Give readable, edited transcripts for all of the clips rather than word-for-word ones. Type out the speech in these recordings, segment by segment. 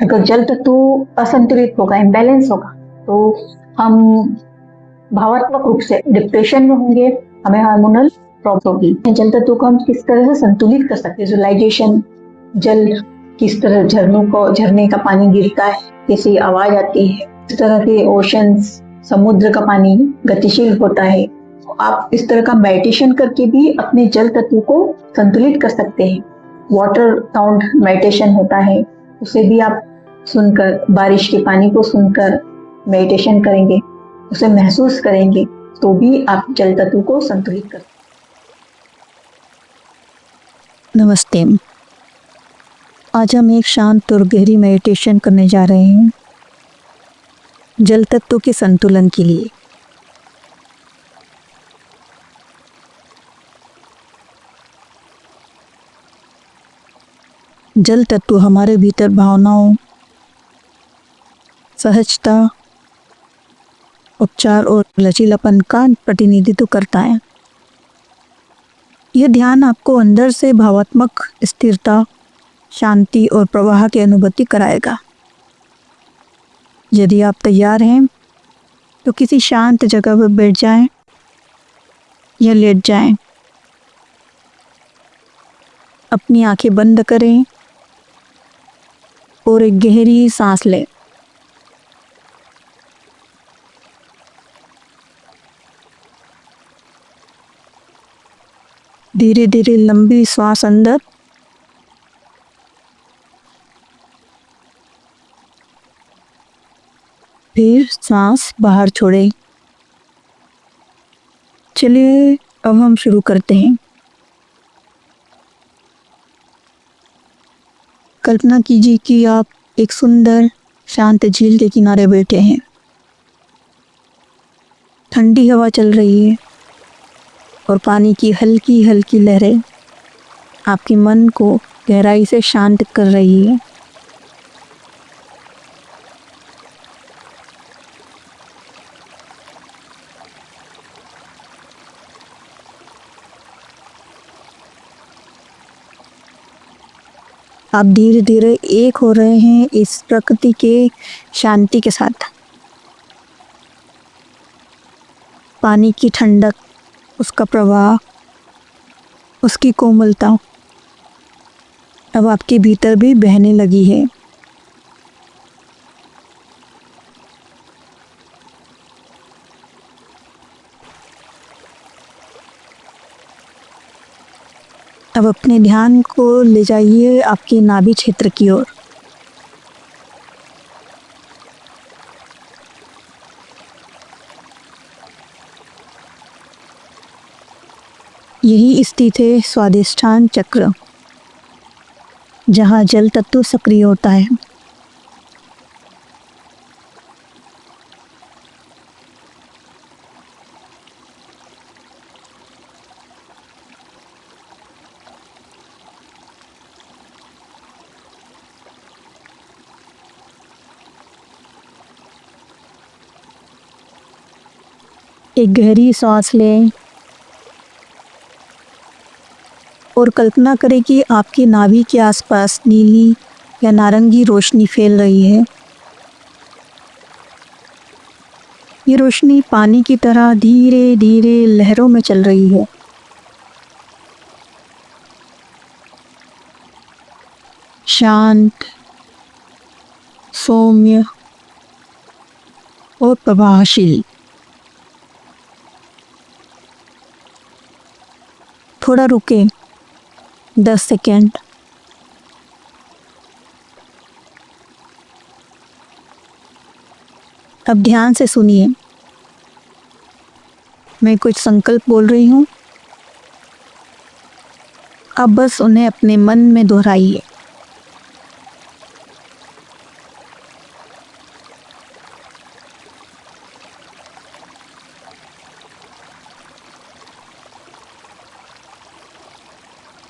अगर जल तत्व असंतुलित होगा, इम्बैलेंस होगा, तो हम भावात्मक रूप से डिप्रेशन में होंगे, हमें हार्मोनल प्रॉब्लम होगी। जल तत्व को हम किस तरह से संतुलित कर सकते हैं? विजुअलाइजेशन, जल किस तरह झरने का पानी गिरता है, कैसी आवाज आती है, इस तरह के ओशंस, समुद्र का पानी गतिशील होता है। तो आप इस तरह का मेडिटेशन करके भी अपने जल तत्व को संतुलित कर सकते हैं। वाटर साउंड मेडिटेशन होता है, उसे भी आप सुनकर, बारिश के पानी को सुनकर मेडिटेशन करेंगे, उसे महसूस करेंगे, तो भी आप जल तत्व को संतुलित कर। नमस्ते। आज हम एक शांत और गहरी मेडिटेशन करने जा रहे हैं जल तत्व के संतुलन के लिए। जल तत्व हमारे भीतर भावनाओं, सहजता, उपचार और लचीलापन का प्रतिनिधित्व करता है। यह ध्यान आपको अंदर से भावात्मक स्थिरता, शांति और प्रवाह की अनुभूति कराएगा। यदि आप तैयार हैं तो किसी शांत जगह पर बैठ जाएं या लेट जाएं। अपनी आंखें बंद करें और एक गहरी सांस लें। धीरे धीरे लंबी सांस अंदर फिर सांस बाहर छोड़ें। चलिए अब हम शुरू करते हैं। कल्पना कीजिए कि आप एक सुंदर शांत झील के किनारे बैठे हैं। ठंडी हवा चल रही है और पानी की हल्की हल्की लहरें आपके मन को गहराई से शांत कर रही है। आप धीरे धीरे एक हो रहे हैं इस प्रकृति के शांति के साथ। पानी की ठंडक, उसका प्रवाह, उसकी कोमलता अब आपके भीतर भी बहने लगी है। अब अपने ध्यान को ले जाइए आपके नाभि क्षेत्र की ओर। यही स्थित है स्वादिष्ठान चक्र, जहाँ जल तत्व सक्रिय होता है। एक गहरी सांस लें और कल्पना करें कि आपकी नाभि के आसपास नीली या नारंगी रोशनी फैल रही है। ये रोशनी पानी की तरह धीरे धीरे लहरों में चल रही है। शांत, सौम्य और प्रभावशील। थोड़ा रुके, 10 सेकेंड। अब ध्यान से सुनिए। मैं कुछ संकल्प बोल रही हूँ, अब बस उन्हें अपने मन में दोहराइए।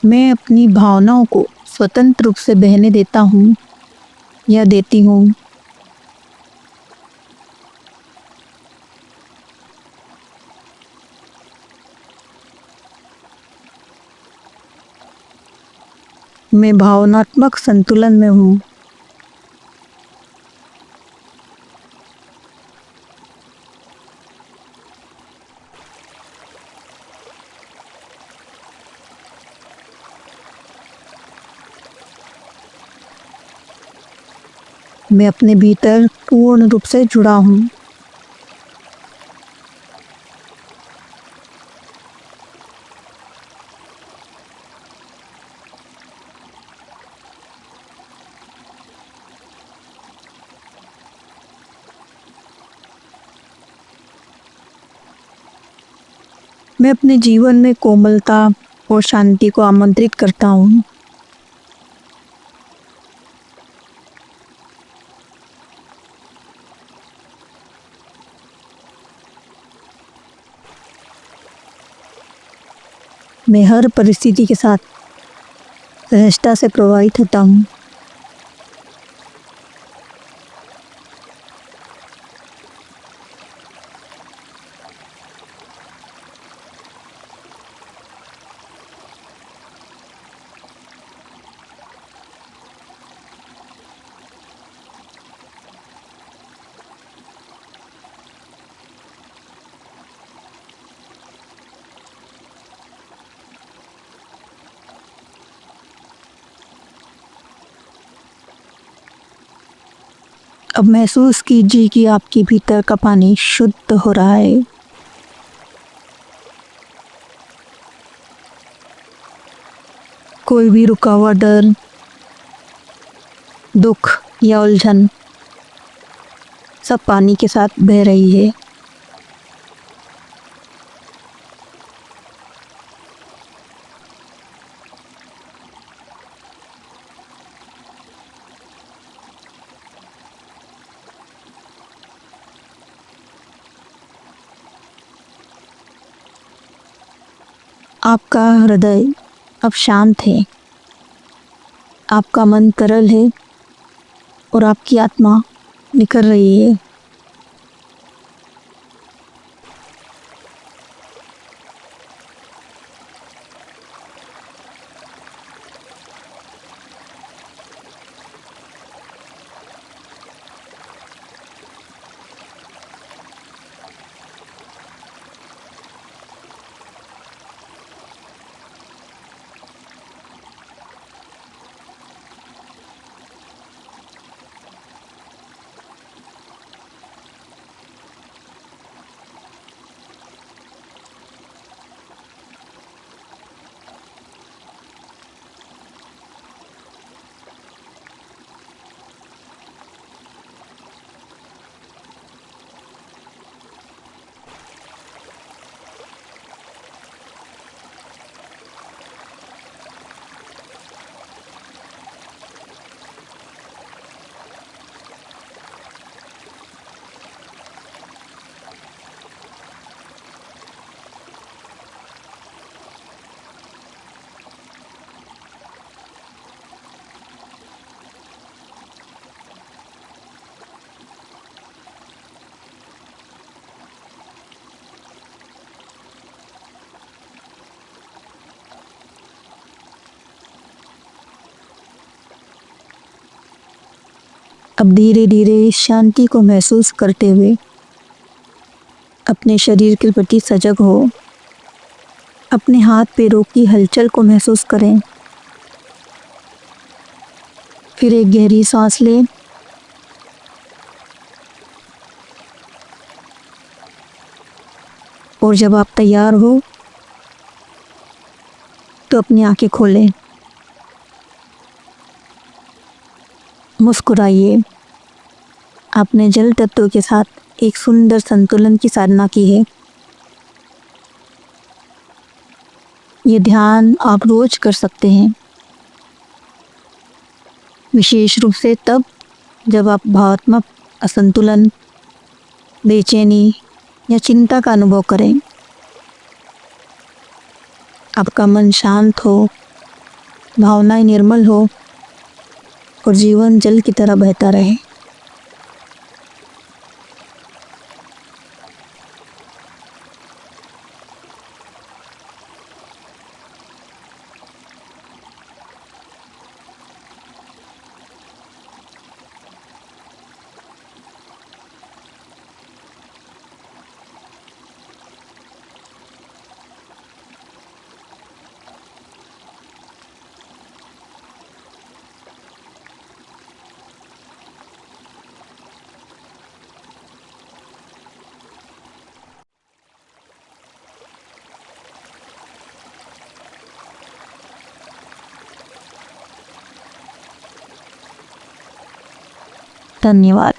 मैं अपनी भावनाओं को स्वतंत्र रूप से बहने देता हूँ या देती हूँ। मैं भावनात्मक संतुलन में हूँ। मैं अपने भीतर पूर्ण रूप से जुड़ा हूँ। मैं अपने जीवन में कोमलता और शांति को आमंत्रित करता हूँ। मैं हर परिस्थिति के साथ सहजता से प्रभावित होता हूँ। अब महसूस कीजिए कि आपके भीतर का पानी शुद्ध हो रहा है। कोई भी रुका हुआ डर, दुख या उलझन सब पानी के साथ बह रही है। आपका हृदय अब शांत है, आपका मन तरल है और आपकी आत्मा निखर रही है। अब धीरे धीरे इस शांति को महसूस करते हुए अपने शरीर के प्रति सजग हो। अपने हाथ पैरों की हलचल को महसूस करें। फिर एक गहरी सांस लें और जब आप तैयार हो तो अपनी आंखें खोलें। मुस्कुराइए। आपने जल तत्व के साथ एक सुंदर संतुलन की साधना की है। ये ध्यान आप रोज कर सकते हैं, विशेष रूप से तब जब आप भावनात्मक असंतुलन, बेचैनी या चिंता का अनुभव करें। आपका मन शांत हो, भावनाएं निर्मल हो और जीवन जल की तरह बहता रहे। धन्यवाद।